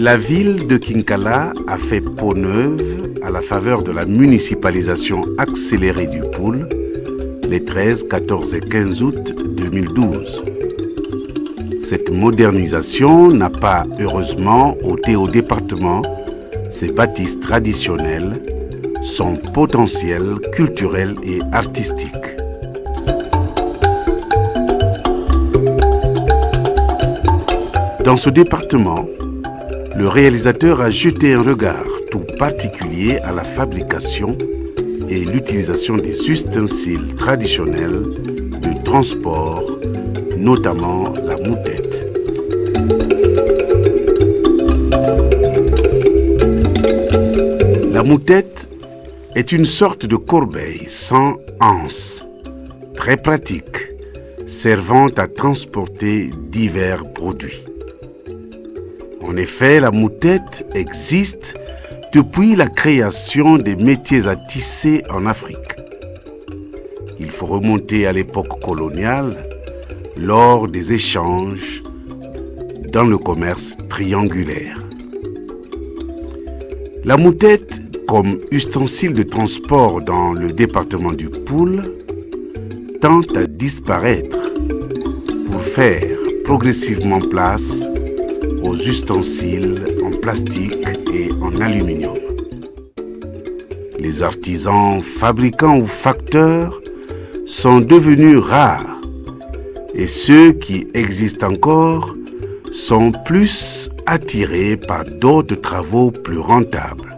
La ville de Kinkala a fait peau neuve à la faveur de la municipalisation accélérée du Poul les 13, 14 et 15 août 2012. Cette modernisation n'a pas, heureusement, ôté au département ses bâtisses traditionnelles, son potentiel culturel et artistique. Dans ce département, le réalisateur a jeté un regard tout particulier à la fabrication et l'utilisation des ustensiles traditionnels de transport, notamment la moutette. La moutette est une sorte de corbeille sans anse, très pratique, servant à transporter divers produits. En effet, la moutette existe depuis la création des métiers à tisser en Afrique. Il faut remonter à l'époque coloniale, lors des échanges dans le commerce triangulaire. La moutette, comme ustensile de transport dans le département du Poul, tend à disparaître pour faire progressivement place aux ustensiles en plastique et en aluminium. Les artisans, fabricants ou facteurs sont devenus rares et ceux qui existent encore sont plus attirés par d'autres travaux plus rentables,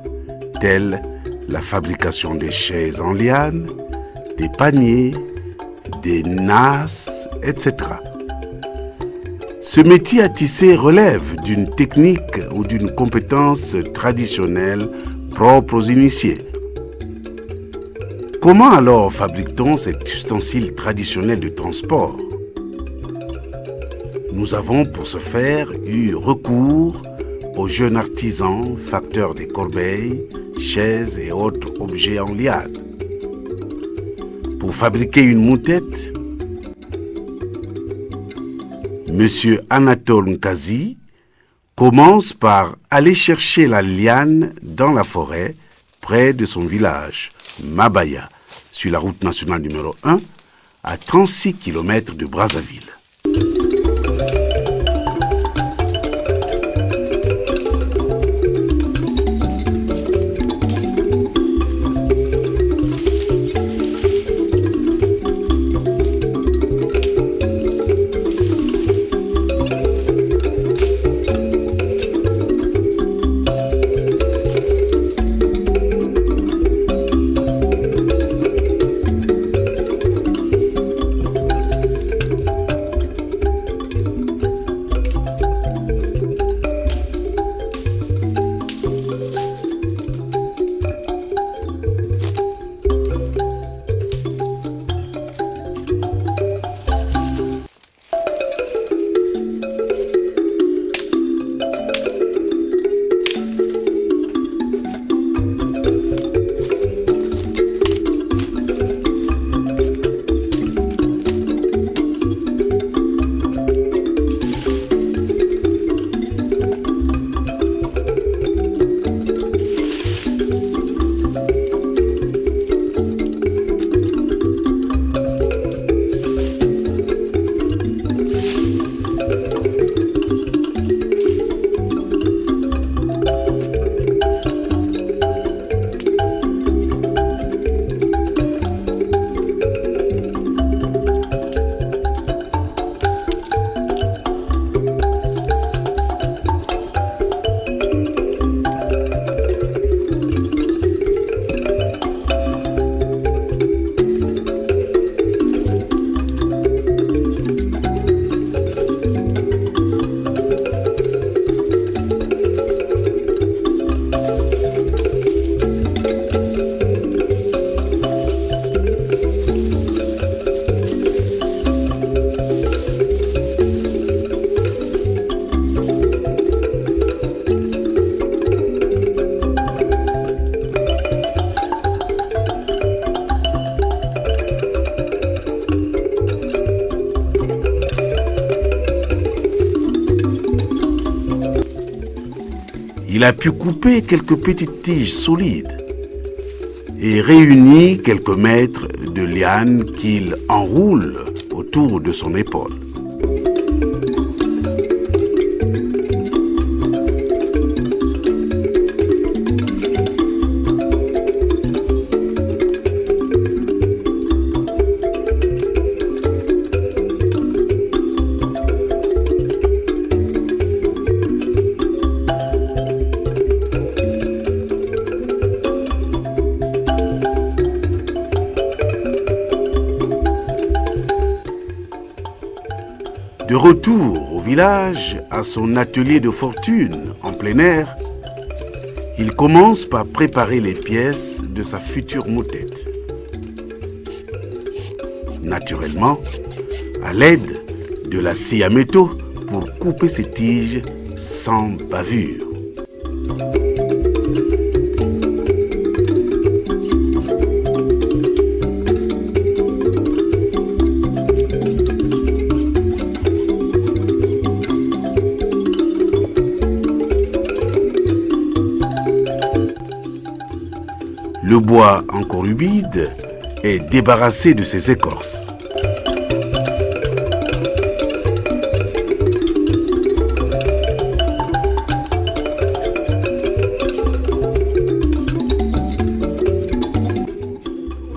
tels la fabrication des chaises en liane, des paniers, des nasses, etc. Ce métier à tisser relève d'une technique ou d'une compétence traditionnelle propre aux initiés. Comment alors fabrique-t-on cet ustensile traditionnel de transport? Nous avons pour ce faire eu recours aux jeunes artisans, facteurs des corbeilles, chaises et autres objets en liane. Pour fabriquer une moutette, Monsieur Anatole Nkazi commence par aller chercher la liane dans la forêt près de son village, Mabaya, sur la route nationale numéro 1, à 36 km de Brazzaville. il a pu couper quelques petites tiges solides et réunit quelques mètres de lianes qu'il enroule autour de son épaule. De retour au village, à son atelier de fortune en plein air, il commence par préparer les pièces de sa future motette. Naturellement, à l'aide de la scie à métaux pour couper ses tiges sans bavure. Le bois encore humide est débarrassé de ses écorces.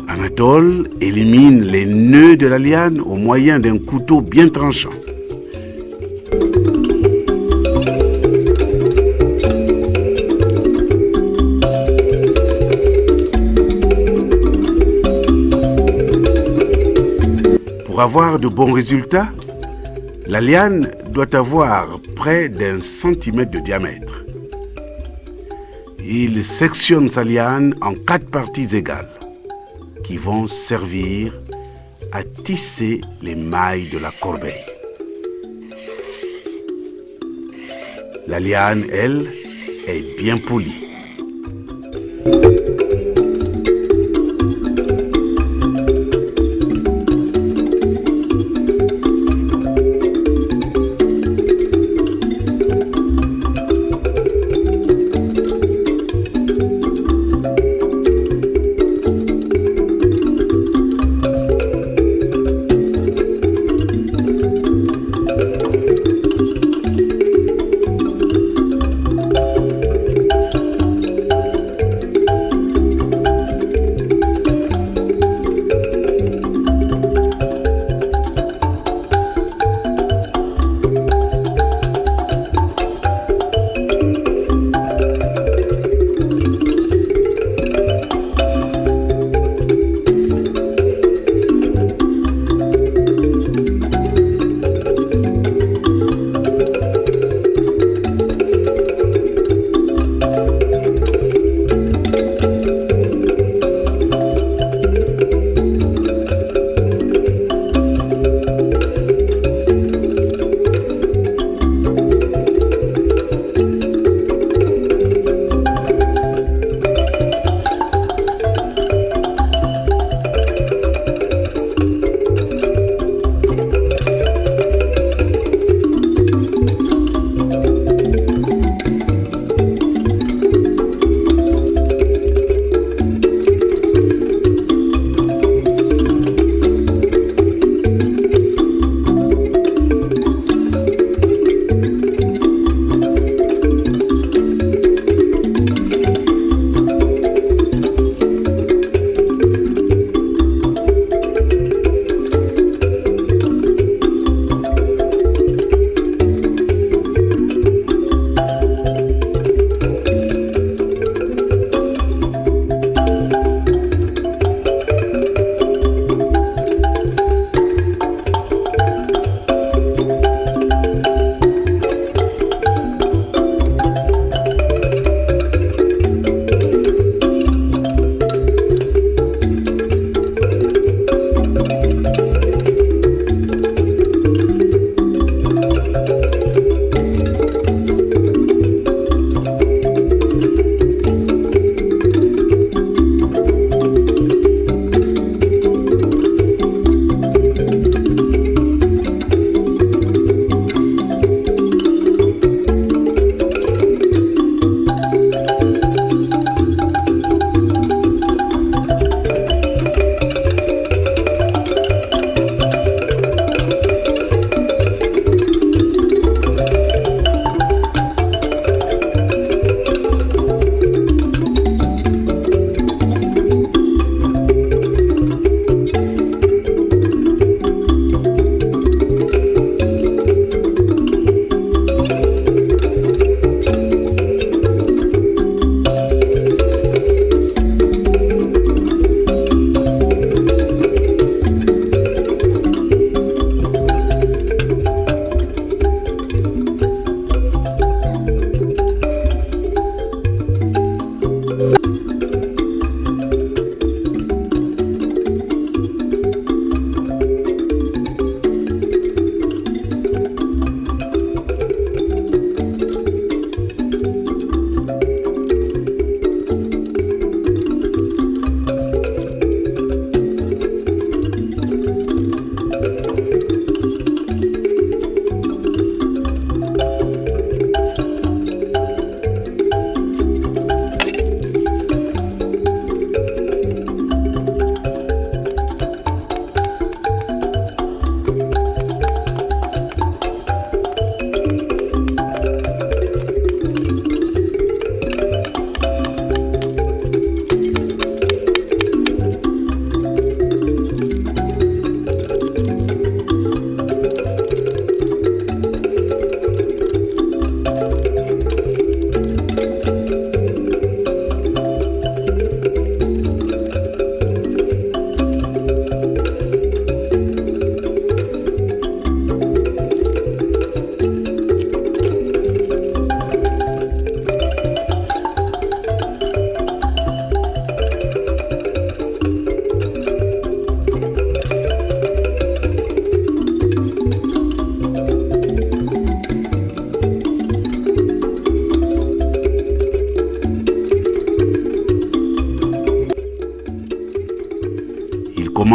Anatole élimine les nœuds de la liane au moyen d'un couteau bien tranchant. Pour avoir de bons résultats, la liane doit avoir près d'1 centimètre de diamètre. Il sectionne sa liane en 4 parties égales qui vont servir à tisser les mailles de la corbeille. La liane, elle, est bien polie.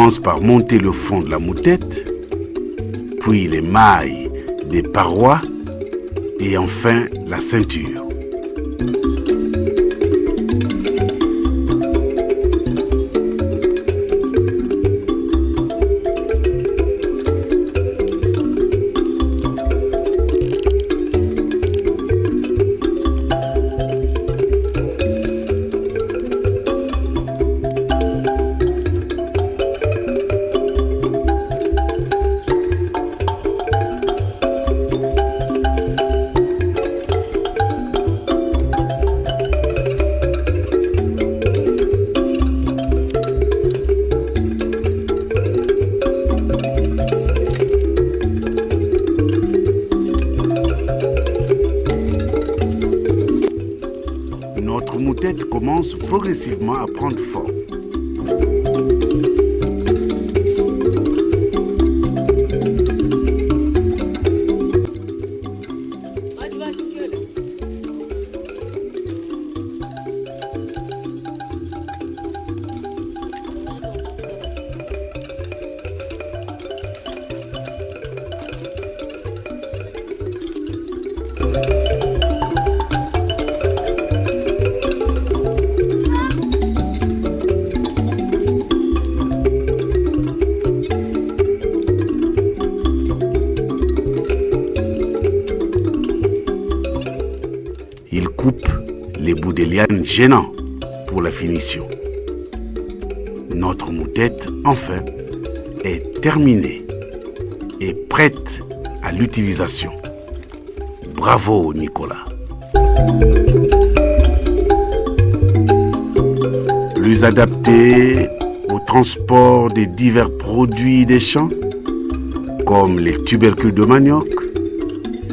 commence par monter le fond de la moutette, puis les mailles des parois et enfin la ceinture. Notre moutette commence progressivement à prendre forme. Il coupe les bouts de lianes gênants pour la finition. Notre moutette, enfin, est terminée et prête à l'utilisation. Bravo, Nicolas. Plus adapté au transport des divers produits des champs, comme les tubercules de manioc,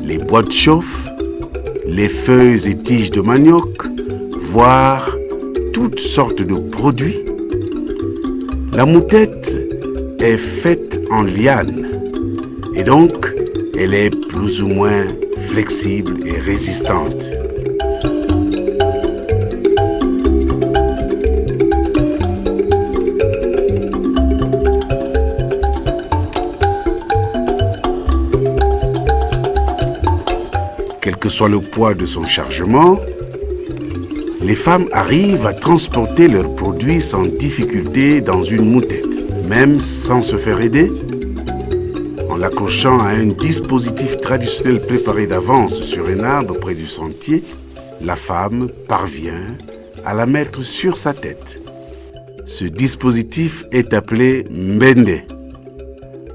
les bois de chauffe, les feuilles et tiges de manioc, voire toutes sortes de produits. La moutette est faite en liane et donc elle est plus ou moins flexible et résistante. Quel que soit le poids de son chargement, les femmes arrivent à transporter leurs produits sans difficulté dans une moutette, même sans se faire aider. En l'accrochant à un dispositif traditionnel préparé d'avance sur un arbre près du sentier, la femme parvient à la mettre sur sa tête. Ce dispositif est appelé mbende,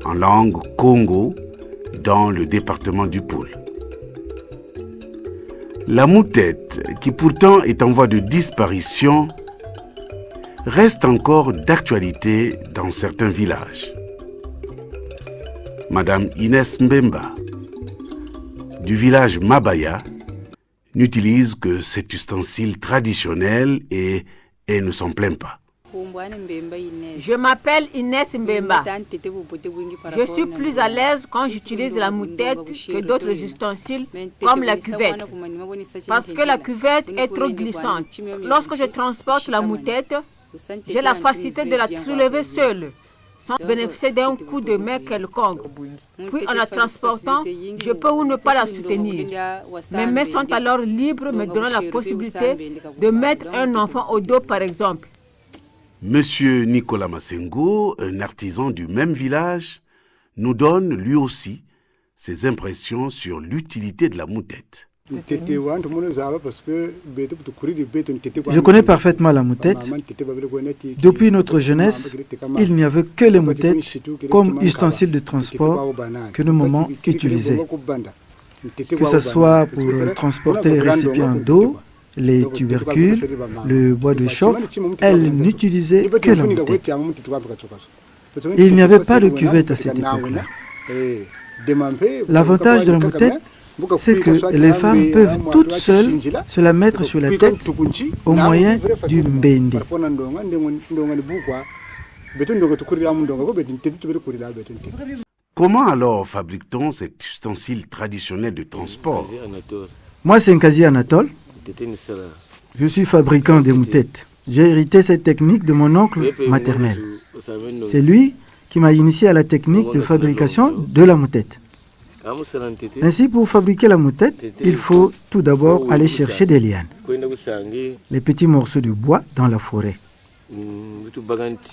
en langue Congo, dans le département du Poul. La moutette, qui pourtant est en voie de disparition, reste encore d'actualité dans certains villages. Madame Inès Mbemba, du village Mabaya, n'utilise que cet ustensile traditionnel et ne s'en plaint pas. Je m'appelle Inès Mbemba. Je suis plus à l'aise quand j'utilise la moutette que d'autres ustensiles comme la cuvette. Parce que la cuvette est trop glissante. Lorsque je transporte la moutette, j'ai la facilité de la soulever seule, sans bénéficier d'un coup de main quelconque. Puis en la transportant, je peux ou ne pas la soutenir. Mes mains sont alors libres, me donnant la possibilité de mettre un enfant au dos par exemple. Monsieur Nicolas Massengo, un artisan du même village, nous donne lui aussi ses impressions sur l'utilité de la moutette. Je connais parfaitement la moutette. Depuis notre jeunesse, il n'y avait que les moutettes comme ustensiles de transport que nos mamans utilisaient. Que ce soit pour transporter les récipients d'eau, les tubercules, le bois de chauffe, elles n'utilisaient que la moutette. Il n'y avait pas de cuvette à cette époque-là. L'avantage de la moutette, c'est que les femmes peuvent toutes seules se la mettre sur la tête au moyen du mbende. Comment alors fabrique-t-on cet ustensile traditionnel de transport? Moi, c'est Nkazi Anatole. Je suis fabricant de moutettes. J'ai hérité cette technique de mon oncle maternel. C'est lui qui m'a initié à la technique de fabrication de la moutette. Ainsi, pour fabriquer la moutette, il faut tout d'abord aller chercher des lianes, les petits morceaux de bois dans la forêt.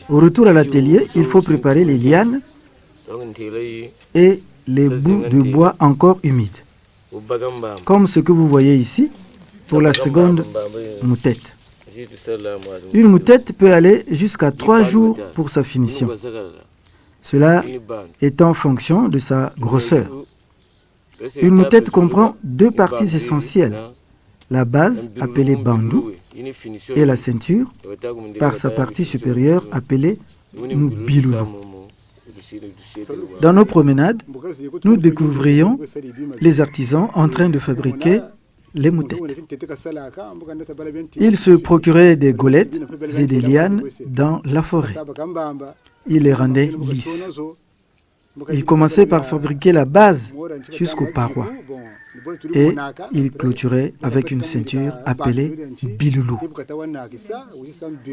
Au retour à l'atelier, il faut préparer les lianes et les bouts de bois encore humides, comme ce que vous voyez ici pour la seconde moutette. Une moutette peut aller jusqu'à 3 jours pour sa finition. Cela est en fonction de sa grosseur. Une moutette comprend 2 parties essentielles, la base appelée bandou et la ceinture par sa partie supérieure appelée bilulu. Dans nos promenades, nous découvrions les artisans en train de fabriquer les moutettes. Ils se procuraient des gaulettes et des lianes dans la forêt. Ils les rendaient lisses. Ils commençaient par fabriquer la base jusqu'aux parois et ils clôturaient avec une ceinture appelée bilulu.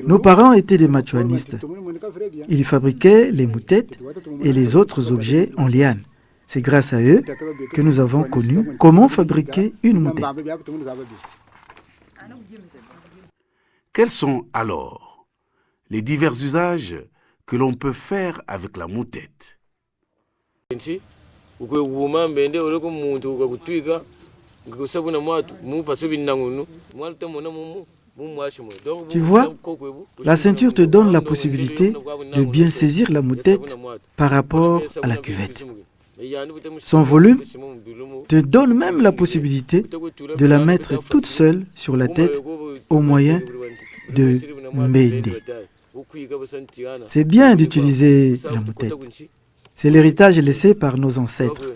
Nos parents étaient des machuanistes. Ils fabriquaient les moutettes et les autres objets en liane. C'est grâce à eux que nous avons connu comment fabriquer une moutette. Quels sont alors les divers usages que l'on peut faire avec la moutette? Tu vois, la ceinture te donne la possibilité de bien saisir la moutette par rapport à la cuvette. Son volume te donne même la possibilité de la mettre toute seule sur la tête au moyen de mbende. C'est bien d'utiliser la moutette. C'est l'héritage laissé par nos ancêtres.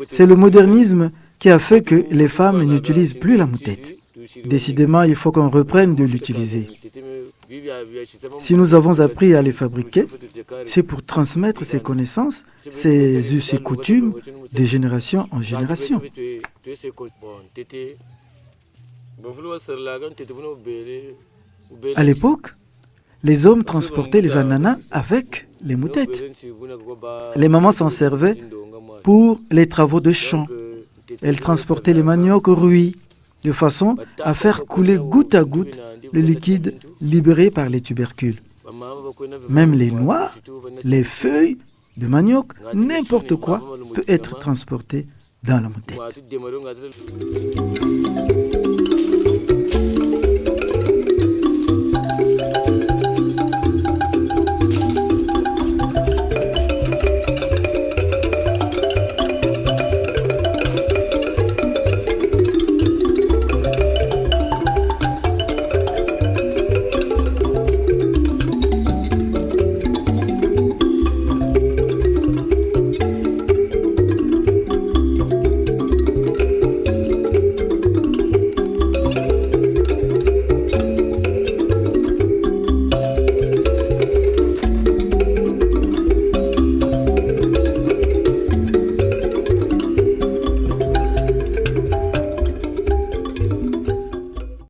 C'est le modernisme qui a fait que les femmes n'utilisent plus la moutette. Décidément, il faut qu'on reprenne de l'utiliser. Si nous avons appris à les fabriquer, c'est pour transmettre ces connaissances, ces us et coutumes de génération en génération. À l'époque, les hommes transportaient les ananas avec les moutettes. Les mamans s'en servaient pour les travaux de champ. Elles transportaient les maniocs au rouis, de façon à faire couler goutte à goutte le liquide libéré par les tubercules. Même les noix, les feuilles de manioc, n'importe quoi peut être transporté dans la moutette.